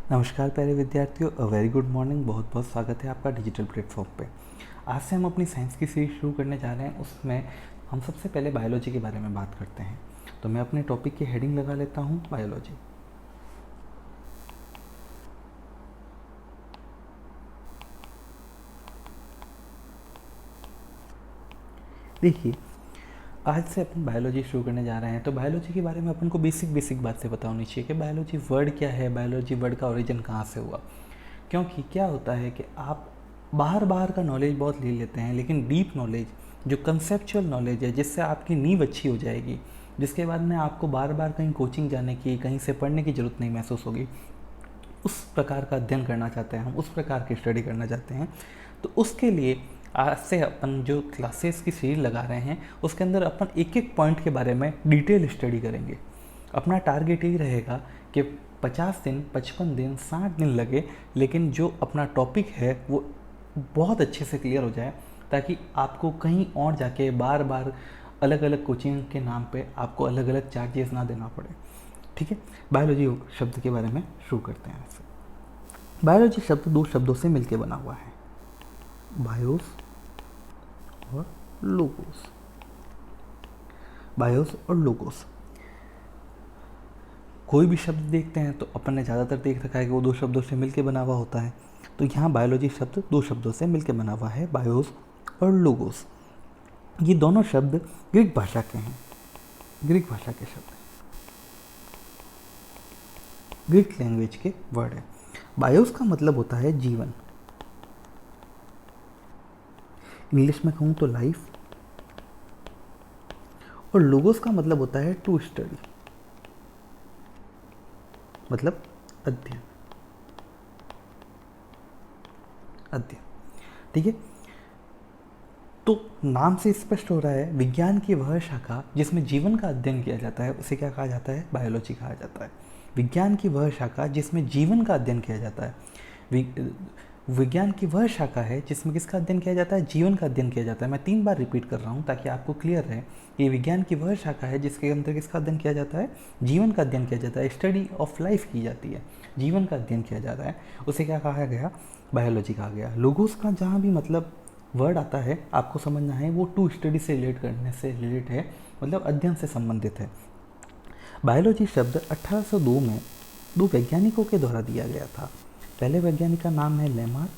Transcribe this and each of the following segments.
नमस्कार प्यारे विद्यार्थियों, अ वेरी गुड मॉर्निंग। बहुत बहुत स्वागत है आपका डिजिटल प्लेटफॉर्म पे। आज से हम अपनी साइंस की सीरीज शुरू करने जा रहे हैं। उसमें हम सबसे पहले बायोलॉजी के बारे में बात करते हैं। तो मैं अपने टॉपिक की हेडिंग लगा लेता हूँ, बायोलॉजी। देखिए, आज से अपन बायोलॉजी शुरू करने जा रहे हैं। तो बायोलॉजी के बारे में अपन को बेसिक बेसिक बातें पता होनी चाहिए कि बायोलॉजी वर्ड क्या है, बायोलॉजी वर्ड का ओरिजिन कहाँ से हुआ। क्योंकि क्या होता है कि आप बाहर बाहर का नॉलेज बहुत ले लेते हैं, लेकिन डीप नॉलेज, जो कंसेप्चुअल नॉलेज है, जिससे आपकी नींव अच्छी हो जाएगी, जिसके बाद में आपको बार बार कहीं कोचिंग जाने की, कहीं से पढ़ने की ज़रूरत नहीं महसूस होगी, उस प्रकार का अध्ययन करना चाहते हैं हम, उस प्रकार की स्टडी करना चाहते हैं। तो उसके लिए आज से अपन जो क्लासेस की सीरीज लगा रहे हैं, उसके अंदर अपन एक एक पॉइंट के बारे में डिटेल स्टडी करेंगे। अपना टारगेट यही रहेगा कि 50 दिन, 55 दिन, 60 दिन लगे, लेकिन जो अपना टॉपिक है वो बहुत अच्छे से क्लियर हो जाए, ताकि आपको कहीं और जाके बार बार अलग अलग कोचिंग के नाम पे आपको अलग अलग चार्जेस ना देना पड़े। ठीक है, बायोलॉजी शब्द के बारे में शुरू करते हैं ऐसे। बायोलॉजी शब्द दो शब्दों से मिलकर बना हुआ है, बायोस और लोगोस। बायोस और लोगोस, कोई भी शब्द देखते हैं तो अपन ने ज़्यादातर देख रखा है कि वो दो शब्दों से मिलकर बना हुआ होता है। तो यहाँ बायोलॉजी शब्द दो शब्दों से मिलकर बना हुआ है, बायोस और लोगोस। ये दोनों शब्द ग्रीक भाषा के हैं, ग्रीक भाषा के शब्द हैं, ग्रीक लैंग्वेज के वर्ड है। बायोस का मतलब होता है जीवन, इंग्लिश में कहूँ तो लाइफ। और लोगोस का मतलब होता है टू स्टडी, मतलब अध्ययन, अध्ययन। ठीक है, तो नाम से स्पष्ट हो रहा है, विज्ञान की वह शाखा जिसमें जीवन का अध्ययन किया जाता है उसे क्या कहा जाता है? बायोलॉजी कहा जाता है। विज्ञान की वह शाखा जिसमें जीवन का अध्ययन किया जाता है, विज्ञान की वह शाखा है जिसमें किसका अध्ययन किया जाता है? जीवन का अध्ययन किया जाता है। मैं 3 बार रिपीट कर रहा हूँ ताकि आपको क्लियर रहे कि विज्ञान की वह शाखा है जिसके अंदर किसका अध्ययन किया जाता है? जीवन का अध्ययन किया जाता है। स्टडी ऑफ लाइफ की जाती है, जीवन का अध्ययन किया जाता है, उसे क्या कहा गया? बायोलॉजी कहा गया। लोगोस का जहाँ भी मतलब वर्ड आता है, आपको समझना है वो टू स्टडी से रिलेट करने से रिलेट है, मतलब अध्ययन से संबंधित है। बायोलॉजी शब्द 1802 में दो वैज्ञानिकों के द्वारा दिया गया था। पहले वैज्ञानिक का नाम है लेमार्क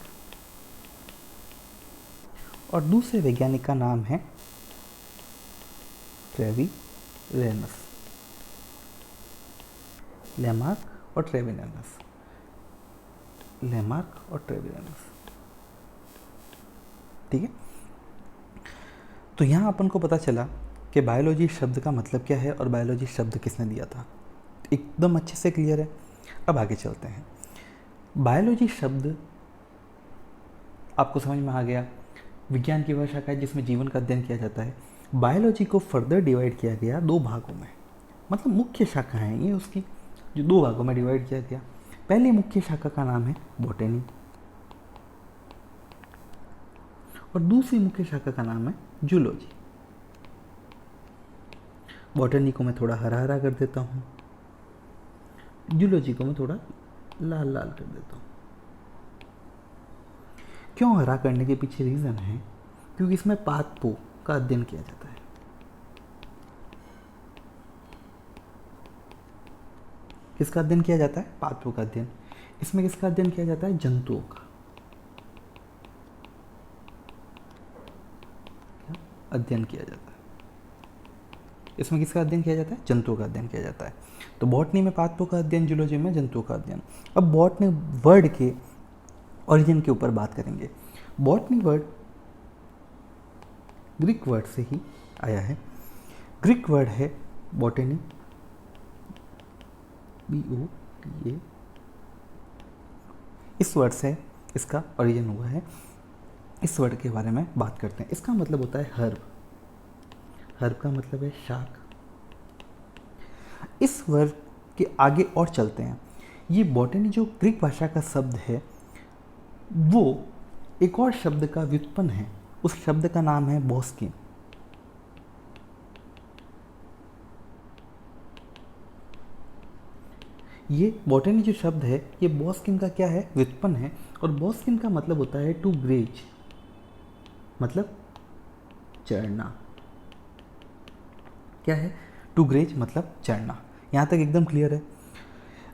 और दूसरे वैज्ञानिक का नाम है ट्रेविरेनस। लेमार्क और ट्रेविरेनस, लेमार्क और ट्रेविरेनस। ठीक है, तो यहाँ अपन को पता चला कि बायोलॉजी शब्द का मतलब क्या है और बायोलॉजी शब्द किसने दिया था। एकदम अच्छे से क्लियर है। अब आगे चलते हैं। बायोलॉजी शब्द आपको समझ में आ गया, विज्ञान की वह शाखा है जिसमें जीवन का अध्ययन किया जाता है। बायोलॉजी को फर्दर डिवाइड किया गया 2 भागों में, मतलब मुख्य शाखा है ये उसकी, जो 2 भागों में डिवाइड किया गया। पहली मुख्य शाखा का नाम है बॉटनी और दूसरी मुख्य शाखा का नाम है जूलॉजी। बॉटनी को मैं थोड़ा हरा हरा कर देता हूँ, जूलॉजी को मैं थोड़ा लाल लाल कर देता हूँ। क्यों हरा करने के पीछे रीज़न है, क्योंकि इसमें पादपों का अध्ययन किया जाता है। किसका अध्ययन किया जाता है? पादपों का अध्ययन। इसमें किसका अध्ययन किया जाता है? जंतुओं का अध्ययन किया जाता है। इसमें किसका अध्ययन किया जाता है? जंतुओं का अध्ययन किया जाता है। तो बॉटनी में पादपों का अध्ययन, जूलॉजी में जंतुओं का अध्ययन। अब बॉटनी वर्ड के ओरिजिन के ऊपर बात करेंगे। बॉटनी वर्ड ग्रीक वर्ड से ही आया है। ग्रीक वर्ड है बॉटनी, BOTA। इस वर्ड से इसका ओरिजिन हुआ है। इस वर्ड के बारे में बात करते हैं। इसका मतलब होता है हर्ब, हर्ब का मतलब है शाक। इस वर्ड के आगे और चलते हैं। ये बॉटनी जो ग्रीक भाषा का शब्द है, वो एक और शब्द का व्युत्पन्न है। उस शब्द का नाम है बॉस्किन। ये बॉटनी जो शब्द है ये बॉस्किन का क्या है, व्युत्पन्न है, और बॉस्किन का मतलब होता है टू ग्रेज, मतलब चढ़ना। क्या है? टू ग्रेज मतलब चढ़ना। यहाँ तक एकदम क्लियर है?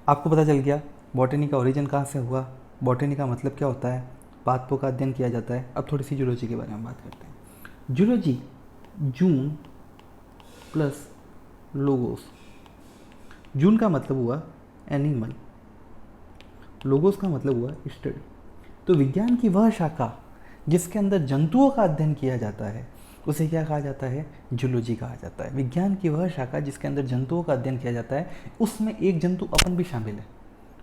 आपको पता चल गया बॉटनी का ओरिजिन कहाँ से हुआ, बॉटनी का मतलब क्या होता है, पादपों का अध्ययन किया जाता है। अब थोड़ी सी जूलॉजी के बारे में बात करते हैं। जूलॉजी जून प्लस लोगोस। जून का मतलब हुआ एनिमल, लोगोस का मतलब हुआ स्टडी। तो विज्ञान की वह शाखा जिसके अंदर जंतुओं का अध्ययन किया जाता है उसे क्या कहा जाता है, जूलॉजी कहा जाता है। विज्ञान की वह शाखा जिसके अंदर जंतुओं का अध्ययन किया जाता है, उसमें एक जंतु अपन भी शामिल है,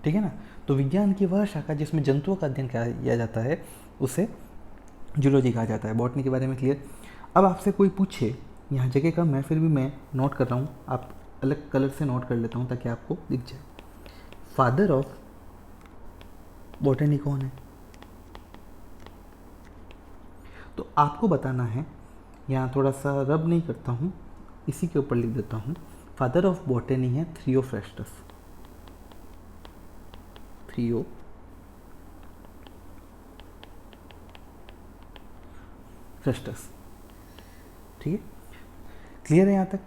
ठीक है ना। तो विज्ञान की वह शाखा जिसमें जंतुओं का अध्ययन किया जाता है उसे जूलॉजी कहा जाता है। बॉटनी के बारे में क्लियर। अब आपसे कोई पूछे, यहाँ जगह कम है फिर भी मैं नोट कर रहा हूँ, आप अलग कलर से नोट कर लेता हूँ ताकि आपको दिख जाए। फादर ऑफ बॉटनी कौन है? तो आपको बताना है, यहाँ थोड़ा सा रब नहीं करता हूँ, इसी के ऊपर लिख देता हूँ। फादर ऑफ बॉटनी है थियोफ्रास्टस। थियोफ्रास्टस, ठीक है, क्लियर है यहाँ तक?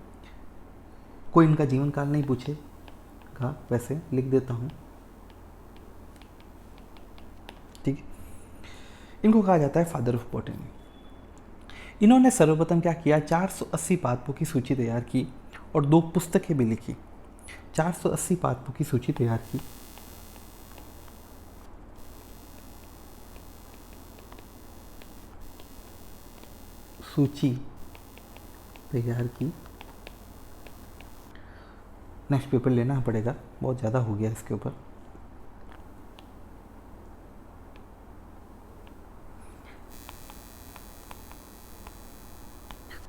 कोई इनका जीवन काल नहीं पूछेगा, वैसे लिख देता हूँ, ठीक है। इनको कहा जाता है फादर ऑफ बॉटनी। इन्होंने सर्वप्रथम क्या किया, 480 पादपों की सूची तैयार की और 2 पुस्तकें भी लिखी। 480 पादपों की सूची तैयार की, सूची तैयार की। नेक्स्ट पेपर लेना पड़ेगा, बहुत ज़्यादा हो गया इसके ऊपर।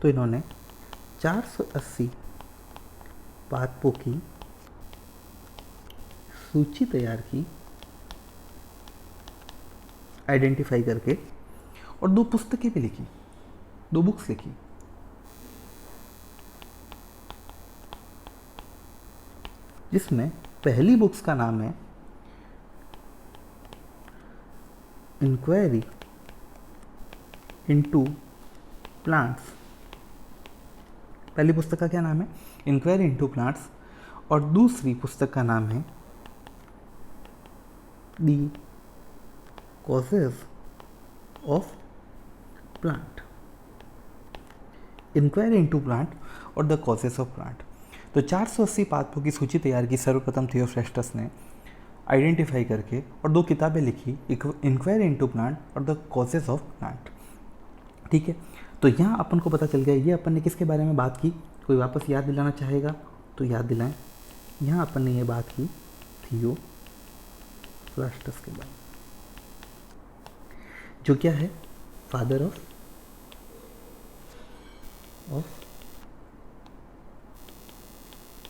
तो इन्होंने 480 पादपों की सूची तैयार की, आइडेंटिफाई करके, और 2 पुस्तकें भी लिखी, 2 बुक्स लिखी। जिसमें पहली बुक्स का नाम है इंक्वायरी इनटू प्लांट्स। पहली पुस्तक का क्या नाम है, इंक्वायरी इनटू प्लांट्स, और दूसरी पुस्तक का नाम है the causes of plant. Inquiry into plant और द कॉजेज ऑफ प्लांट। तो 480 पादपों की सूची तैयार की सर्वप्रथम थियोफ्रास्टस ने, आइडेंटिफाई करके, और 2 किताबें लिखी, इंक्वायरी इनटू प्लांट और द कॉजेज ऑफ प्लांट, ठीक है। तो यहाँ अपन को पता चल गया ये अपन ने किसके बारे में बात की। कोई वापस याद दिलाना चाहेगा तो याद दिलाएं। यहाँ अपन ने ये बात की थियोफ्रास्टस के बारे में, जो क्या है, फादर ऑफ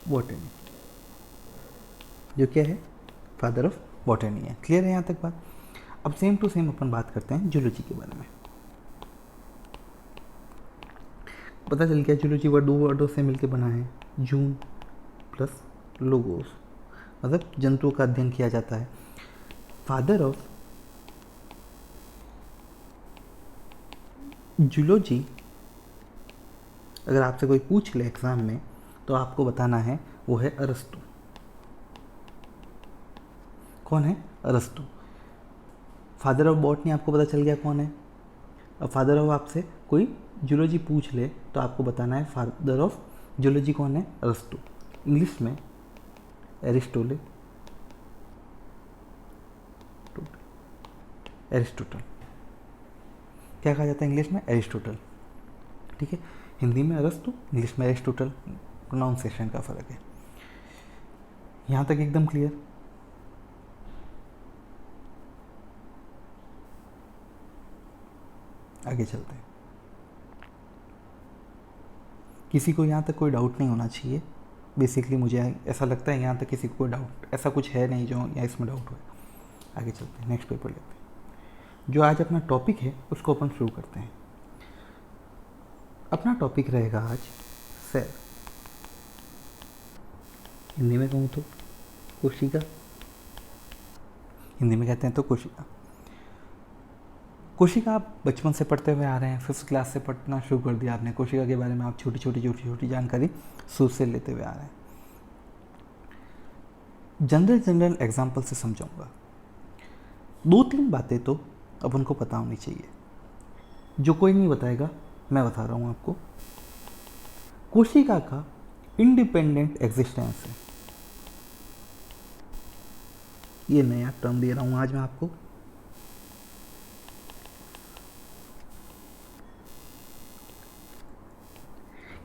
बॉटनी, जो क्या है, फादर ऑफ बॉटनी है। क्लियर है यहाँ तक बात? अब सेम टू सेम अपन बात करते हैं जूलॉजी के बारे में। पता चल गया जूलॉजी वर्ड 2 वर्डों से मिलकर बना है, जून प्लस लोगोस, मतलब जंतुओं का अध्ययन किया जाता है। फादर ऑफ जूलॉजी, अगर आपसे कोई पूछ ले एग्जाम में तो आपको बताना है वो है अरस्तु। कौन है? अरस्तु। फादर ऑफ बॉटनी आपको पता चल गया कौन है। अब फादर ऑफ आपसे कोई जूलॉजी पूछ ले तो आपको बताना है फादर ऑफ जूलॉजी कौन है, अरस्तु। इंग्लिश में एरिस्टोटल, क्या कहा जाता है इंग्लिश में, एरिस्टोटल, ठीक है। हिंदी में अरस्तु, इंग्लिश में एरिस्टोटल, प्रोनाउंसिएशन का फर्क है। यहाँ तक एकदम क्लियर? आगे चलते हैं। किसी को यहाँ तक कोई डाउट नहीं होना चाहिए, बेसिकली मुझे ऐसा लगता है यहाँ तक किसी को कोई डाउट ऐसा कुछ है नहीं जो या इसमें डाउट हो। आगे चलते हैं, नेक्स्ट पेपर लेते हैं। जो आज अपना टॉपिक है उसको अपन शुरू करते हैं। अपना टॉपिक रहेगा आज सेल। हिंदी में कहूँ तो कोशिका, हिंदी में कहते हैं तो कोशिका। कोशिका आप बचपन से पढ़ते हुए आ रहे हैं, 5th क्लास से पढ़ना शुरू कर दिया आपने। कोशिका के बारे में आप छोटी छोटी जानकारी शुरू से लेते हुए आ रहे हैं। जनरल एग्जाम्पल से समझाऊंगा। 2-3 बातें तो अब उनको पता होनी चाहिए, जो कोई नहीं बताएगा, मैं बता रहा हूँ आपको। कोशिका का इंडिपेंडेंट एग्जिस्टेंस है, ये नया टर्म दे रहा हूँ आज मैं आपको।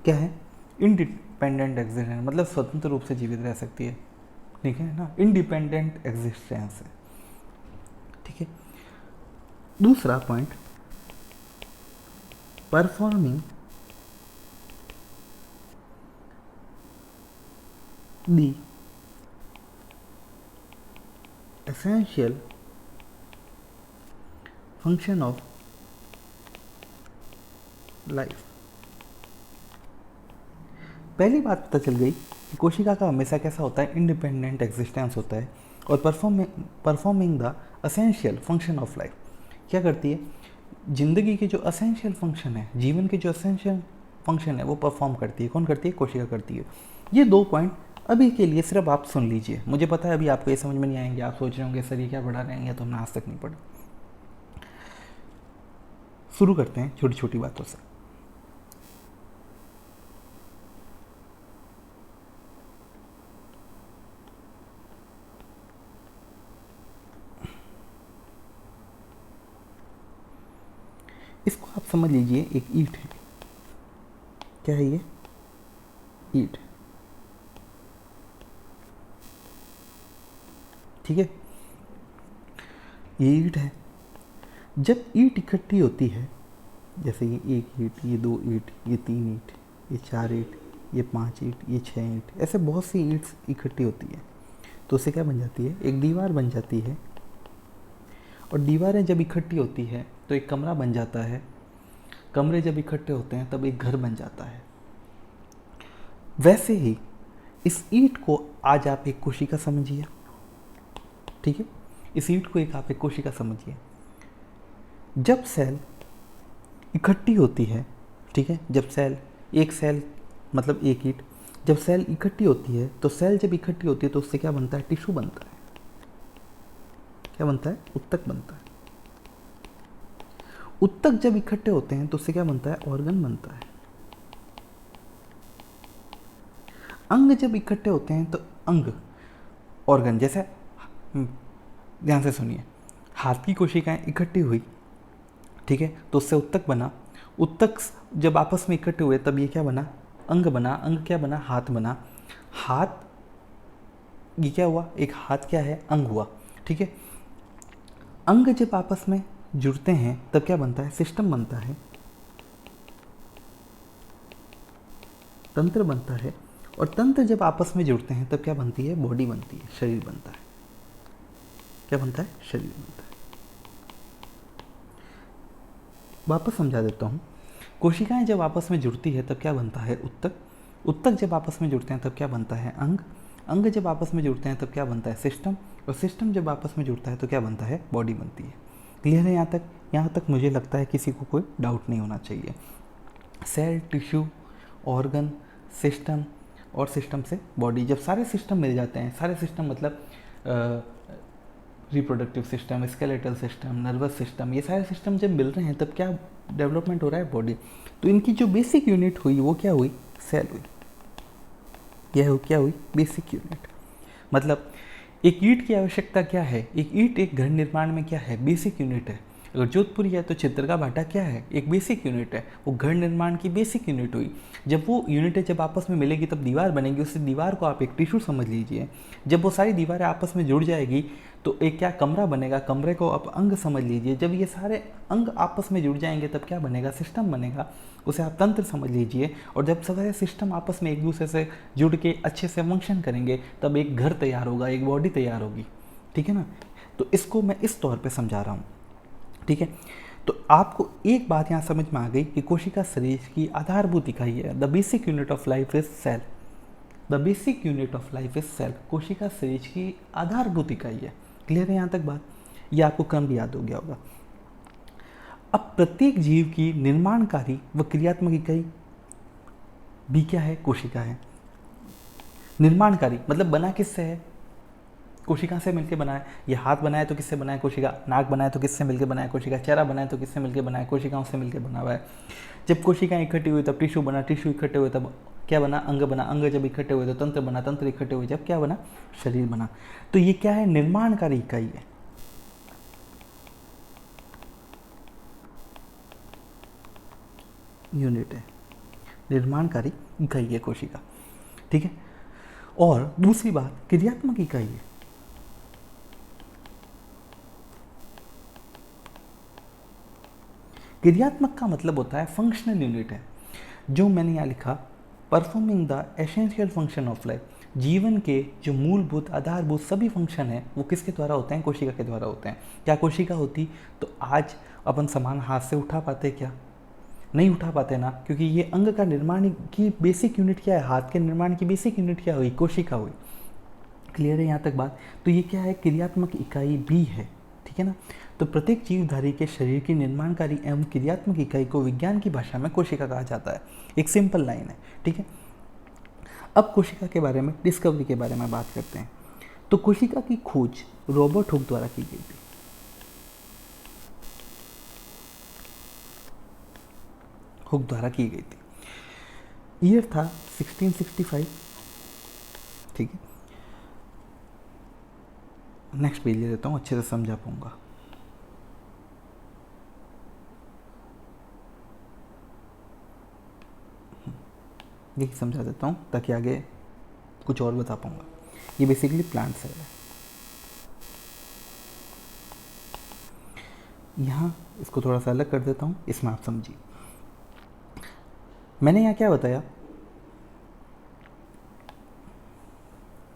क्या है इंडिपेंडेंट एग्जिस्टेंस? मतलब स्वतंत्र रूप से जीवित रह सकती है, ठीक है ना, इंडिपेंडेंट एग्जिस्टेंस है, ठीक है। दूसरा point, performing the essential function of life. पहली बात पता चल गई कि कोशिका का हमेशा कैसा होता है, इंडिपेंडेंट एग्जिस्टेंस होता है, और performing the essential function of life. क्या करती है? जिंदगी के जो असेंशियल फंक्शन है, जीवन के जो असेंशियल फंक्शन है, वो परफॉर्म करती है। कौन करती है? कोशिका करती है। ये 2 पॉइंट अभी के लिए सिर्फ आप सुन लीजिए। मुझे पता है अभी आपको ये समझ में नहीं आएंगे, आप सोच रहे होंगे सर ये क्या पढ़ा रहे हैं, या तो हमने आज तक नहीं पढ़ा। शुरू करते हैं छोटी छोटी बातों से। इसको आप समझ लीजिए, एक ईंट है। क्या है ये? ईंट, ठीक है। ये ईंट है। जब ईंट इकट्ठी होती है, जैसे ये 1 ईंट, ये 2 ईंट, ये 3 ईंट, ये 4 ईंट, ये 5 ईंट, ये 6 ईंट, ऐसे बहुत सी ईंट्स इकट्ठी होती है, तो उससे क्या बन जाती है? एक दीवार बन जाती है। और दीवारें जब इकट्ठी होती है तो एक कमरा बन जाता है। कमरे जब इकट्ठे होते हैं तब एक घर बन जाता है। वैसे ही इस ईंट को आज आप एक कोशिका समझिए, ठीक है। इस ईंट को आप एक कोशिका समझिए। जब सेल इकट्ठी होती है, ठीक है, जब सेल, एक सेल मतलब एक ईंट, जब सेल इकट्ठी होती है, तो सेल जब इकट्ठी होती है तो उससे क्या बनता है? टिश्यू बनता है। क्या बनता है? उत्तक बनता है। उत्तक जब इकट्ठे होते हैं तो उससे क्या बनता है? ऑर्गन बनता है। अंग जब इकट्ठे होते हैं तो अंग, ऑर्गन, जैसे ध्यान से सुनिए, हाथ की कोशिकाएं इकट्ठी हुई, ठीक है, तो उससे उत्तक बना। उत्तक जब आपस में इकट्ठे हुए तब ये क्या बना? अंग बना। अंग क्या बना? हाथ बना। हाथ, ये क्या हुआ? एक हाथ क्या है? अंग हुआ, ठीक है। अंग जब आपस में जुड़ते हैं तब क्या बनता है? सिस्टम बनता है, तंत्र बनता है। और तंत्र जब आपस में जुड़ते हैं तब क्या बनती है? बॉडी बनती है, शरीर बनता है। क्या बनता है? शरीर बनता है। वापस समझा देता हूँ। कोशिकाएं जब आपस में जुड़ती है तब क्या बनता है? उत्तक। उत्तक जब आपस में जुड़ते हैं तब क्या बनता है? अंग। अंग जब आपस में जुड़ते हैं तब क्या बनता है? सिस्टम। और सिस्टम जब आपस में जुड़ता है तो क्या बनता है? बॉडी बनती है। क्लियर है यहाँ तक? यहाँ तक मुझे लगता है किसी को कोई डाउट नहीं होना चाहिए। सेल, टिश्यू, ऑर्गन, सिस्टम, और सिस्टम से बॉडी। जब सारे सिस्टम मिल जाते हैं, सारे सिस्टम मतलब reproductive system, skeletal system, nervous system, ये सारे सिस्टम जब मिल रहे हैं तब क्या डेवलपमेंट हो रहा है? बॉडी। तो इनकी जो बेसिक यूनिट हुई वो क्या हुई? सेल हुई। यह क्या हुई? Basic unit. मतलब एक ईंट की आवश्यकता क्या है? एक ईंट एक घर निर्माण में क्या है? बेसिक यूनिट है। अगर जोधपुरी है तो चित्र का भाटा क्या है? एक बेसिक यूनिट है। वो घर निर्माण की बेसिक यूनिट हुई। जब वो यूनिटें जब आपस में मिलेगी तब दीवार बनेगी। उस दीवार को आप एक टिश्यू समझ लीजिए। जब वो सारी दीवारें आपस में जुड़ जाएगी तो एक क्या कमरा बनेगा। कमरे को आप अंग समझ लीजिए। जब ये सारे अंग आपस में जुड़ जाएंगे तब क्या बनेगा? सिस्टम बनेगा। उसे आप तंत्र समझ लीजिए। और जब सारे सिस्टम आपस में एक दूसरे से जुड़ के अच्छे से फंक्शन करेंगे तब एक घर तैयार होगा, एक बॉडी तैयार होगी, ठीक है ना। तो इसको मैं इस तौर पे समझा रहा हूँ, ठीक है। तो आपको एक बात यहाँ समझ में आ गई कि कोशिका शरीर की आधारभूत इकाई है। The basic unit of life is cell. The basic unit of life is cell. कोशिका शरीर की आधारभूत इकाई है। क्लियर है यहाँ तक बात? ये आपको क्रम भी याद हो गया होगा। अब प्रत्येक जीव की निर्माणकारी व क्रियात्मक इकाई भी क्या है? कोशिका है। निर्माणकारी मतलब बना किससे है? कोशिका से मिलकर बना है। ये हाथ बनाया तो किससे बना है? कोशिका। नाक बनाया तो किससे मिलकर बना है? कोशिका। चेहरा बनाया तो किससे मिलकर बना है? कोशिकाओं से मिलकर बना हुआ है। जब कोशिकाएं इकट्ठी हुई तब टिश्यू बना, टिश्यू इकट्ठे हुए तब क्या बना? अंग बना, अंग जब इकट्ठे हुए तो तंत्र बना, तंत्र इकट्ठे हुए जब क्या बना? शरीर बना। तो ये क्या है? निर्माणकारी इकाई है। यूनिट है, निर्माणकारी इकाई है कोशिका। ठीक है। और दूसरी बात क्रियात्मक इकाई है। क्रियात्मक का मतलब होता है फंक्शनल यूनिट है। जो मैंने यहाँ लिखा, performing the essential function of life. जीवन के जो मूलभूत आधारभूत सभी फंक्शन हैं वो किसके द्वारा होते हैं? कोशिका के द्वारा होते हैं। क्या कोशिका होती तो आज अपन सामान हाथ से उठा पाते? क्या नहीं उठा पाते ना, क्योंकि ये अंग का निर्माण की बेसिक यूनिट क्या है? हाथ के निर्माण की बेसिक यूनिट क्या हुई? कोशिका हुई। क्लियर है यहाँ तक बात? तो ये क्या है? क्रियात्मक इकाई भी है। ठीक है ना। तो प्रत्येक जीवधारी के शरीर की निर्माणकारी एवं क्रियात्मक इकाई को विज्ञान की भाषा में कोशिका कहा जाता है। एक सिंपल लाइन है। ठीक है। अब कोशिका के बारे में, डिस्कवरी के बारे में बात करते हैं। तो कोशिका की खोज रॉबर्ट हुक द्वारा की गई थी। हुक द्वारा की गई थी। ईयर था 1665। ठीक है। नेक्स्ट पेज ले लेता हूँ, अच्छे से समझा पाऊंगा। देखिए समझा देता हूँ ताकि आगे कुछ और बता पाऊंगा। ये बेसिकली प्लांट सेल है। यहाँ इसको थोड़ा सा अलग कर देता हूँ, इसमें आप समझिए। मैंने यहाँ क्या बताया,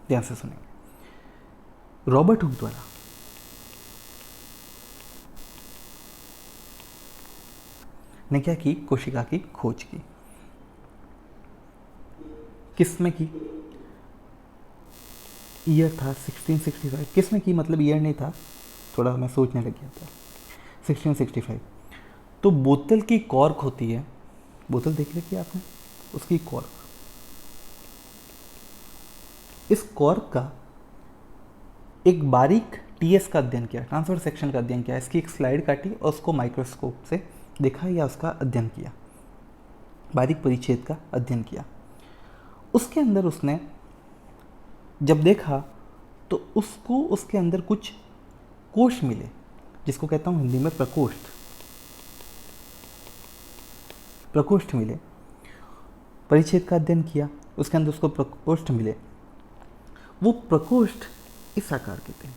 ध्यान से सुनिए। रॉबर्ट हुक द्वारा ने क्या की? कोशिका की खोज की। किसमें की? ईयर था 1665। किसमें की मतलब ईयर नहीं था, थोड़ा मैं सोचने लग गया था। 1665। तो बोतल की कॉर्क होती है, बोतल देख रखी है आपने, उसकी कॉर्क। इस कॉर्क का एक बारीक टीएस का अध्ययन किया, ट्रांसफर सेक्शन का अध्ययन किया। इसकी एक स्लाइड काटी और उसको माइक्रोस्कोप से देखा या उसका अध्ययन किया, बारीक परिच्छेद का अध्ययन किया। उसके अंदर उसने जब देखा तो उसको उसके अंदर कुछ कोश मिले, जिसको कहता हूँ हिंदी में प्रकोष्ठ। प्रकोष्ठ मिले। परिच्छेद का अध्ययन किया, उसके अंदर उसको प्रकोष्ठ मिले। वो प्रकोष्ठ इस आकार के थे।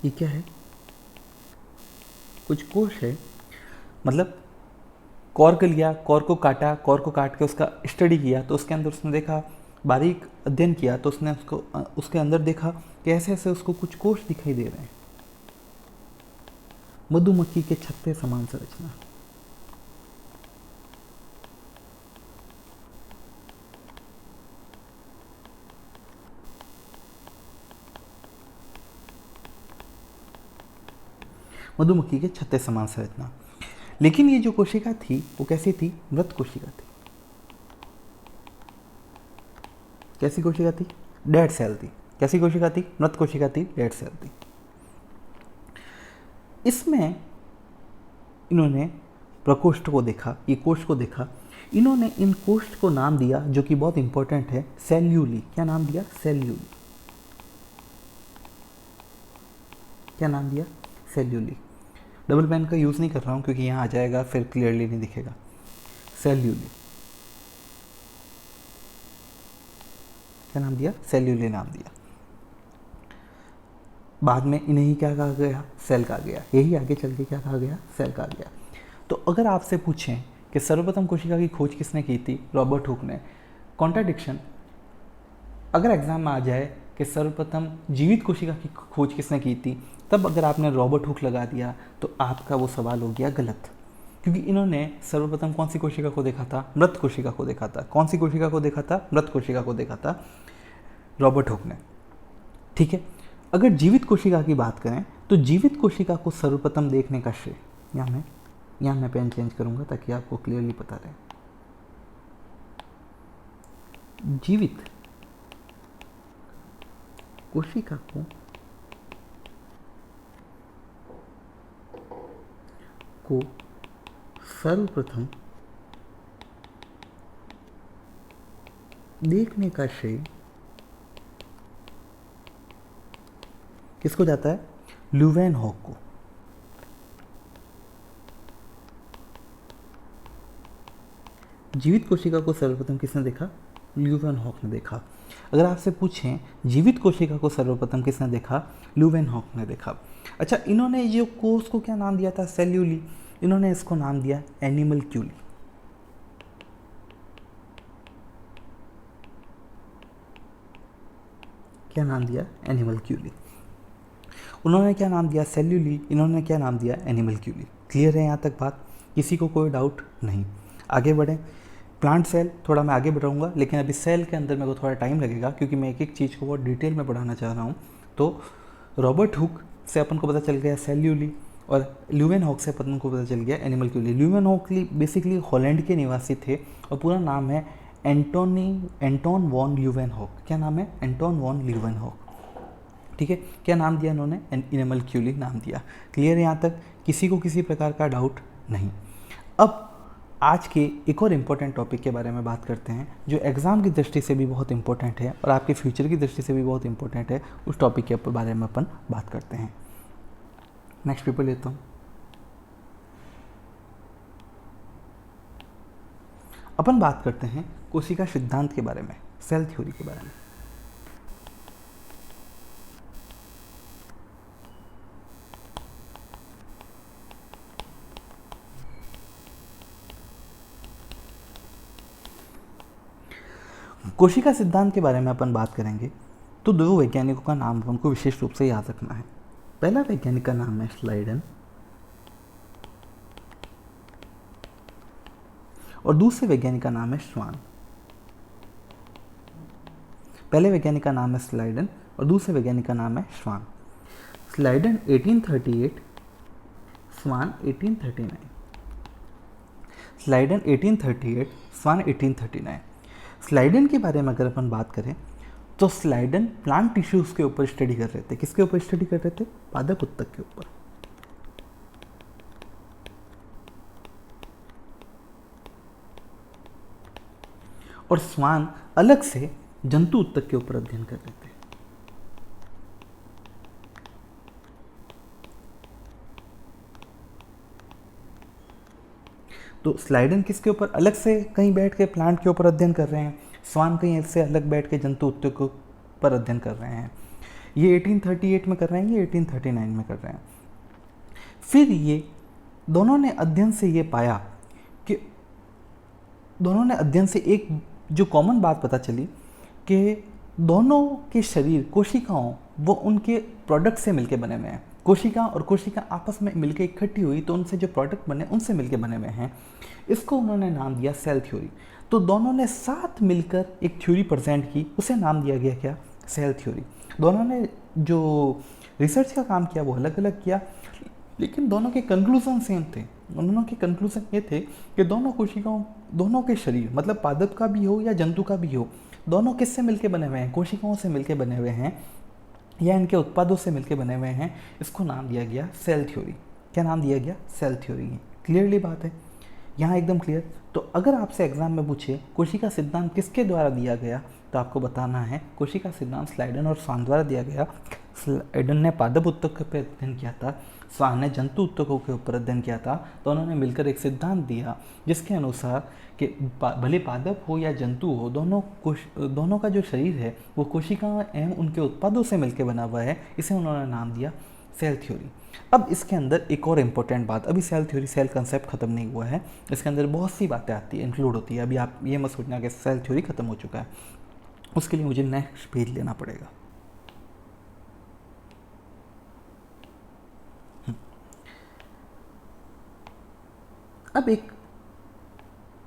ये क्या है? कुछ कोश है। मतलब कॉर्क लिया, कॉर्क को काटा, कॉर्क को काट के उसका स्टडी किया तो उसके अंदर उसने देखा, बारीक अध्ययन किया तो उसने उसको उसके अंदर देखा कि ऐसे ऐसे उसको कुछ कोश दिखाई दे रहे हैं। मधुमक्खी के छत्ते समान संरचना। मधुमक्खी के छत्ते समान संरचना। लेकिन ये जो कोशिका थी वो कैसी थी? मृत कोशिका थी। कैसी कोशिका थी? डेड सेल थी। कैसी कोशिका थी? मृत कोशिका थी, डेड सेल थी। इसमें इन्होंने प्रकोष्ठ को देखा, ये कोश को देखा। इन्होंने इन कोष्ठ को नाम दिया जो कि बहुत इंपॉर्टेंट है, सेल्यूली। क्या नाम दिया? सेल्यूली। क्या नाम दिया? सेल्यूली। डबल पेन का यूज़ नहीं कर रहा हूँ क्योंकि यहाँ आ जाएगा फिर क्लियरली नहीं दिखेगा। सेल्यूली। क्या नाम दिया? सेल्यूली नाम दिया। बाद में इन्हें ही क्या कहा गया? सेल कहा गया। यही आगे चल के क्या कहा गया? सेल कहा गया। तो अगर आपसे पूछें कि सर्वप्रथम कोशिका की खोज किसने की थी? रॉबर्ट हुक ने। कॉन्ट्राडिक्शन अगर एग्जाम में आ जाए कि सर्वप्रथम जीवित कोशिका की खोज किसने की थी, तब अगर आपने रॉबर्ट हुक लगा दिया तो आपका वो सवाल हो गया गलत, क्योंकि इन्होंने सर्वप्रथम कौन सी कोशिका को देखा था, मृत कोशिका को देखा था। कौन सी कोशिका को देखा था, मृत कोशिका को देखा था रॉबर्ट हुक ने। ठीक है, अगर जीवित कोशिका की बात करें तो जीवित कोशिका को सर्वप्रथम देखने का श्रेय, यहाँ मैं पेन चेंज करूंगा ताकि आपको क्लियरली पता रहे। जीवित कोशिका को सर्वप्रथम देखने का श्रेय किसको जाता है, ल्यूवेनहॉक को। जीवित कोशिका को सर्वप्रथम किसने देखा, ल्यूवेनहॉक ने देखा। अगर आपसे पूछें जीवित कोशिका को सर्वप्रथम किसने देखा, ल्यूवेनहॉक ने देखा। अच्छा, इन्होंने ये कोष को क्या नाम दिया था, सेल्यूली, इन्होंने इसको नाम दिया एनिमलक्यूली। क्या नाम दिया, एनिमलक्यूली। उन्होंने क्या नाम दिया, सेल्यूली, इन्होंने क्या नाम दिया, एनिमलक्यूली। क्लियर है यहाँ तक बात, किसी को कोई डाउट नहीं। आगे बढ़ें, प्लांट सेल थोड़ा मैं आगे बढ़ाऊंगा, लेकिन अभी सेल के अंदर मेरे को थोड़ा टाइम लगेगा क्योंकि मैं एक एक चीज़ को बहुत डिटेल में पढ़ाना चाह रहा हूँ। तो रॉबर्ट हुक से अपन को पता चल गया सेल्यूली, और ल्यूवेनहॉक से अपन को पता चल गया एनिमलक्यूली। ल्यूवेनहॉक बेसिकली हॉलैंड के निवासी थे और पूरा नाम है एंटोन वॉन ल्यूवेनहॉक। क्या नाम है, एंटोन वॉन ल्यूवेनहॉक। ठीक है, क्या नाम दिया इन्होंने, एनिमलक्यूली नाम दिया। क्लियर है यहाँ तक, किसी को किसी प्रकार का डाउट नहीं। अब आज के एक और इम्पोर्टेंट टॉपिक के बारे में बात करते हैं जो एग्ज़ाम की दृष्टि से भी बहुत इंपॉर्टेंट है और आपके फ्यूचर की दृष्टि से भी बहुत इंपॉर्टेंट है। उस टॉपिक के बारे में अपन बात करते हैं। नेक्स्ट पेपर लेता हूँ। अपन बात करते हैं कोशिका सिद्धांत के बारे में, सेल थ्योरी के बारे में। कोशिका सिद्धांत के बारे में अपन बात करेंगे तो दो वैज्ञानिकों का नाम हमको विशेष रूप से याद रखना है। पहला वैज्ञानिक का नाम है स्लाइडन और दूसरे वैज्ञानिक का नाम है श्वान। पहले वैज्ञानिक का नाम है स्लाइडन और दूसरे वैज्ञानिक का नाम है श्वान। स्लाइडन 1838, श्वान 1839। स्लाइडन 1838, श्वान 1839। स्लाइडन के बारे में अगर अपन बात करें तो स्लाइडन प्लांट टिश्यूज के ऊपर स्टडी कर रहे थे। किसके ऊपर स्टडी कर रहे थे, पादप उत्तक के ऊपर। और श्वान अलग से जंतु उत्तक के ऊपर अध्ययन कर रहे थे। तो स्लाइडन किसके ऊपर अलग से कहीं बैठ के प्लांट के ऊपर अध्ययन कर रहे हैं, श्वान कहीं से अलग बैठ के जंतु उत्तक पर अध्ययन कर रहे हैं। ये 1838 में कर रहे हैं, ये 1839 में कर रहे हैं। फिर ये दोनों ने अध्ययन से ये पाया कि दोनों ने अध्ययन से एक जो कॉमन बात पता चली कि दोनों के शरीर कोशिकाओं वो उनके प्रोडक्ट से मिलके बने हुए हैं। कोशिका और कोशिका आपस में मिलके इकट्ठी हुई तो उनसे जो प्रोडक्ट बने उनसे मिलके बने हुए हैं। इसको उन्होंने नाम दिया सेल थ्योरी। तो दोनों ने साथ मिलकर एक थ्योरी प्रेजेंट की, उसे नाम दिया गया क्या, सेल थ्योरी। दोनों ने जो रिसर्च का काम किया वो अलग अलग किया, लेकिन दोनों के कंक्लूजन सेम थे। दोनों के कंक्लूजन ये थे कि दोनों कोशिकाओं, दोनों के शरीर मतलब पादप का भी हो या जंतु का भी हो, दोनों किससे मिलके बने हुए हैं, कोशिकाओं से मिलके बने हुए हैं या इनके उत्पादों से मिलके बने हुए हैं। इसको नाम दिया गया सेल थ्योरी। क्या नाम दिया गया, सेल थ्योरी। क्लियरली बात है यहाँ, एकदम क्लियर। तो अगर आपसे एग्जाम में पूछे कोशिका सिद्धांत किसके द्वारा दिया गया तो आपको बताना है कोशिका सिद्धांत स्लाइडन और श्वान द्वारा दिया गया। स्लाइडन ने पादप उत्तक पर अध्ययन किया था, श्वान ने जंतु उत्तकों के ऊपर अध्ययन किया था। तो उन्होंने मिलकर एक सिद्धांत दिया जिसके अनुसार कि भले पादप हो या जंतु हो, दोनों का जो शरीर है वो कोशिकाओं एवं उनके उत्पादों से मिलकर बना हुआ है। इसे उन्होंने नाम दिया सेल थ्योरी। अब इसके अंदर एक और इम्पोर्टेंट बात, अभी सेल थ्योरी, सेल कंसेप्ट खत्म नहीं हुआ है, इसके अंदर बहुत सी बातें आती है, इंक्लूड होती है। अभी आप ये मत सोचना कि सेल थ्योरी खत्म हो चुका है, उसके लिए मुझे नेक्स्ट पेज लेना पड़ेगा। अब एक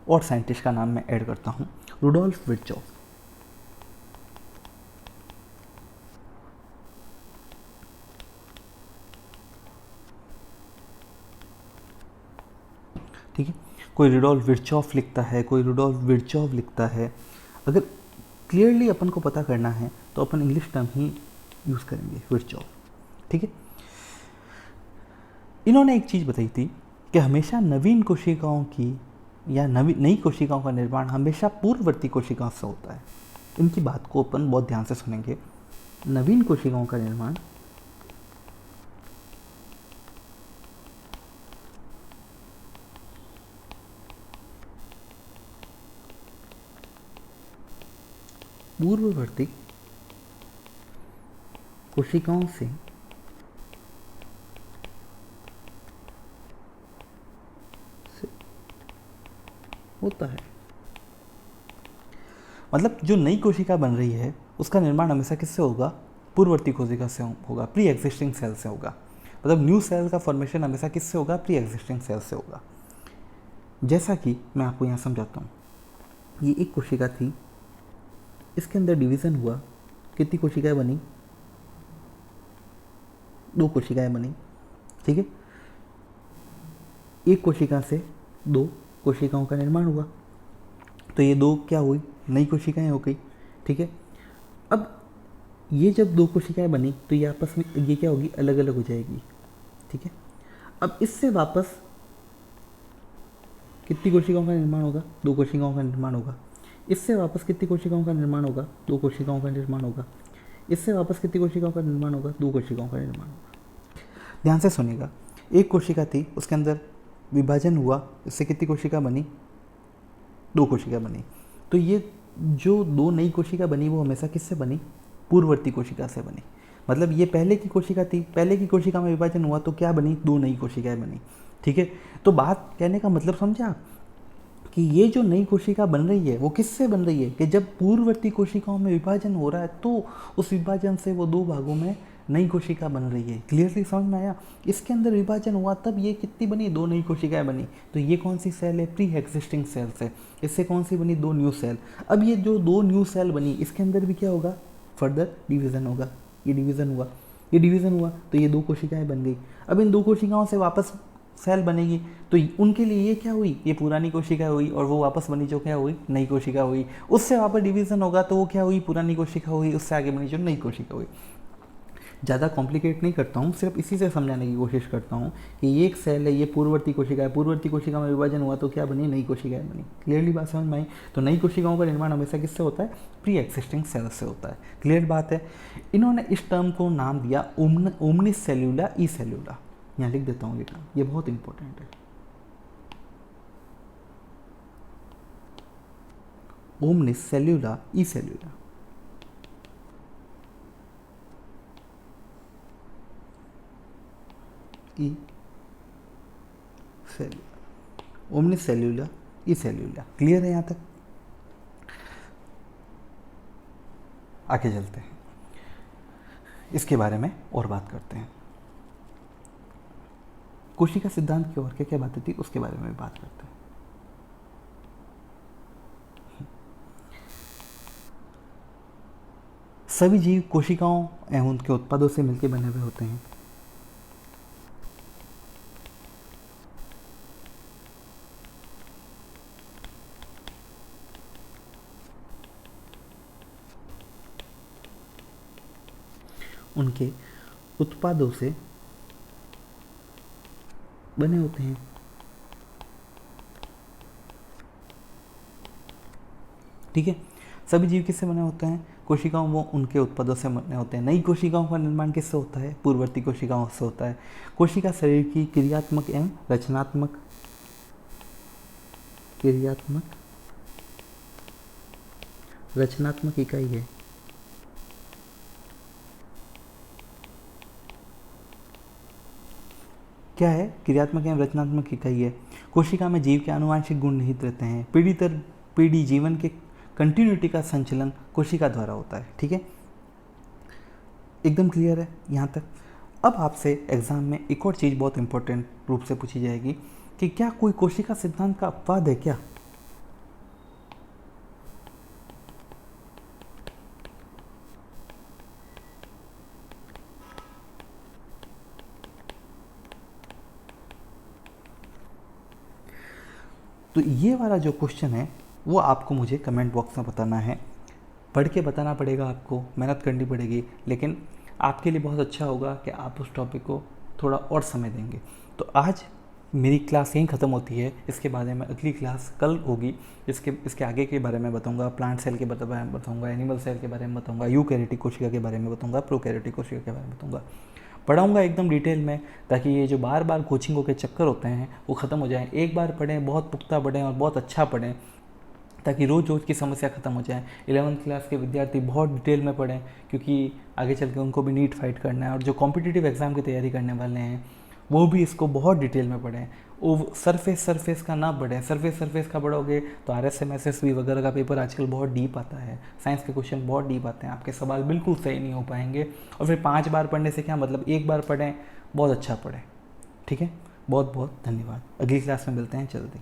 और साइंटिस्ट का नाम मैं ऐड करता हूँ, रुडोल्फ विर्चॉफ। ठीक है, कोई रुडोल्फ विर्चॉफ लिखता है, कोई रुडोल्फ विर्चॉफ लिखता है। अगर क्लियरली अपन को पता करना है तो अपन इंग्लिश टर्म ही यूज़ करेंगे, विर्चॉफ। ठीक है, इन्होंने एक चीज़ बताई थी कि हमेशा नवीन कोशिकाओं की या नई कोशिकाओं का निर्माण हमेशा पूर्ववर्ती कोशिकाओं से होता है। इनकी बात को अपन बहुत ध्यान से सुनेंगे। नवीन कोशिकाओं का निर्माण पूर्ववर्ती कोशिकाओं से होता है। मतलब जो नई कोशिका बन रही है उसका निर्माण हमेशा किससे होगा? पूर्ववर्ती कोशिका से होगा, प्री एग्जिस्टिंग सेल से होगा। मतलब न्यू सेल का फॉर्मेशन हमेशा किससे होगा? प्री एग्जिस्टिंग सेल से होगा। जैसा कि मैं आपको यहाँ समझाता हूँ, ये एक कोशिका थी, इसके अंदर डिवीज़न हुआ, कितनी कोशिकाएं बनी? 2 कोशिकाएं बनी। ठीक है, एक कोशिका से 2 कोशिकाओं का निर्माण हुआ, तो ये 2 क्या हुई? नई कोशिकाएं हो गई। ठीक है, अब ये जब 2 कोशिकाएं बनी तो ये आपस में ये क्या होगी? अलग अलग हो जाएगी। ठीक है, अब इससे वापस कितनी कोशिकाओं का निर्माण होगा? 2 कोशिकाओं का निर्माण होगा। इससे वापस कितनी कोशिकाओं का निर्माण होगा? 2 कोशिकाओं का निर्माण होगा। इससे वापस कितनी कोशिकाओं का निर्माण होगा? 2 कोशिकाओं का निर्माण होगा। ध्यान से सुनिएगा, एक कोशिका थी, उसके अंदर विभाजन हुआ, इससे कितनी कोशिका बनी? 2 कोशिका बनी। तो ये जो 2 नई कोशिका बनी वो हमेशा किससे बनी? पूर्ववर्ती कोशिका से बनी। मतलब ये पहले की कोशिका थी, पहले की कोशिका में विभाजन हुआ तो क्या बनी? 2 नई कोशिकाएं बनी। ठीक है, तो बात कहने का मतलब समझा कि ये जो नई कोशिका बन रही है वो किससे बन रही है? कि जब पूर्ववर्ती कोशिकाओं में विभाजन हो रहा है तो उस विभाजन से वो 2 भागों में नई कोशिका बन रही है। क्लियरली समझ में आया? इसके अंदर विभाजन हुआ तब ये कितनी बनी? 2 नई कोशिकाएं बनी। तो ये कौन सी सेल है? प्री एग्जिस्टिंग सेल से। इससे कौन सी बनी? 2 न्यू सेल। अब ये जो 2 न्यू सेल बनी, इसके अंदर भी क्या होगा? फर्दर डिवीज़न होगा। ये डिवीज़न हुआ, ये डिवीज़न हुआ तो ये 2 कोशिकाएं बन गई। अब इन 2 कोशिकाओं से वापस सेल बनेगी तो उनके लिए ये क्या हुई? ये पुरानी कोशिका हुई, और वो वापस बनी जो क्या हुई? नई कोशिका हुई। उससे वापस डिवीज़न होगा तो वो क्या हुई? पुरानी कोशिका हुई। उससे आगे बनी जो नई कोशिका हुई। ज़्यादा कॉम्प्लिकेट नहीं करता हूँ, सिर्फ इसी से समझाने की कोशिश करता हूँ कि ये एक सेल है, ये पूर्ववर्ती कोशिका है, पूर्ववर्ती कोशिका में विभाजन हुआ तो क्या बनी? नई कोशिकाएं बनी। क्लियरली बात समझ में आई? तो नई कोशिकाओं का निर्माण हमेशा किससे होता है? प्री एक्सिस्टिंग सेल से होता है। क्लियर बात है? इन्होंने इस टर्म को नाम दिया ओमनिस सेल्यूला ई सेल्यूला। यहाँ लिख देता हूँ ये टर्म, ये बहुत इंपॉर्टेंट है। ओमनिस सेल्यूला ई सेल्यूला। ई सेल्यूला, ओमनिस सेल्यूला ई सेल्यूला। क्लियर है यहाँ तक? आगे चलते हैं, इसके बारे में और बात करते हैं। कोशिका सिद्धांत की और क्या क्या बातें थी उसके बारे में बात करते हैं। सभी जीव कोशिकाओं एवं उनके उत्पादों से मिलकर बने हुए होते हैं। उनके उत्पादों से बने होते हैं। ठीक है, सभी जीव किससे बने होते हैं? कोशिकाओं वो उनके उत्पादों से बने होते हैं। नई कोशिकाओं का निर्माण किससे होता है? पूर्ववर्ती कोशिकाओं से होता है। कोशिका शरीर की क्रियात्मक एवं रचनात्मक इकाई है। क्या है? क्रियात्मक एवं रचनात्मक इकाई है। कोशिका में जीव के आनुवांशिक गुण निहित रहते हैं। पीढ़ी दर पीढ़ी जीवन के कंटिन्यूटी का संचलन कोशिका द्वारा होता है। ठीक है, एकदम क्लियर है यहाँ तक? अब आपसे एग्जाम में एक और चीज़ बहुत इंपॉर्टेंट रूप से पूछी जाएगी कि क्या कोई कोशिका सिद्धांत का अपवाद है क्या? तो ये वाला जो क्वेश्चन है वो आपको मुझे कमेंट बॉक्स में बताना है, पढ़ के बताना पड़ेगा, आपको मेहनत करनी पड़ेगी, लेकिन आपके लिए बहुत अच्छा होगा कि आप उस टॉपिक को थोड़ा और समय देंगे। तो आज मेरी क्लास यहीं ख़त्म होती है, इसके बारे में अगली क्लास कल होगी। इसके आगे के बारे में बताऊंगा, प्लांट सेल के बारे में बताऊंगा, एनिमल सेल के बारे में बताऊंगा, यूकैरियोटिक कोशिका के बारे में बताऊंगा, प्रोकैरियोटिक कोशिका के बारे में बताऊंगा, पढ़ाऊंगा एकदम डिटेल में, ताकि ये जो बार बार कोचिंगों के चक्कर होते हैं वो ख़त्म हो जाए। एक बार पढ़ें, बहुत पुख्ता पढ़ें और बहुत अच्छा पढ़ें, ताकि रोज़ रोज़ की समस्या ख़त्म हो जाए। 11th क्लास के विद्यार्थी बहुत डिटेल में पढ़ें, क्योंकि आगे चल के उनको भी नीट फाइट करना है, और जो कॉम्पिटिटिव एग्ज़ाम की तैयारी करने वाले हैं वो भी इसको बहुत डिटेल में पढ़ें। वो सरफेस का ना पढ़ें, सरफेस का पढ़ोगे तो RSM SSB वगैरह का पेपर आजकल बहुत डीप आता है, साइंस के क्वेश्चन बहुत डीप आते हैं, आपके सवाल बिल्कुल सही नहीं हो पाएंगे। और फिर 5 बार पढ़ने से क्या मतलब, एक बार पढ़ें, बहुत अच्छा पढ़ें। ठीक है, बहुत बहुत धन्यवाद, अगली क्लास में मिलते हैं जल्दी।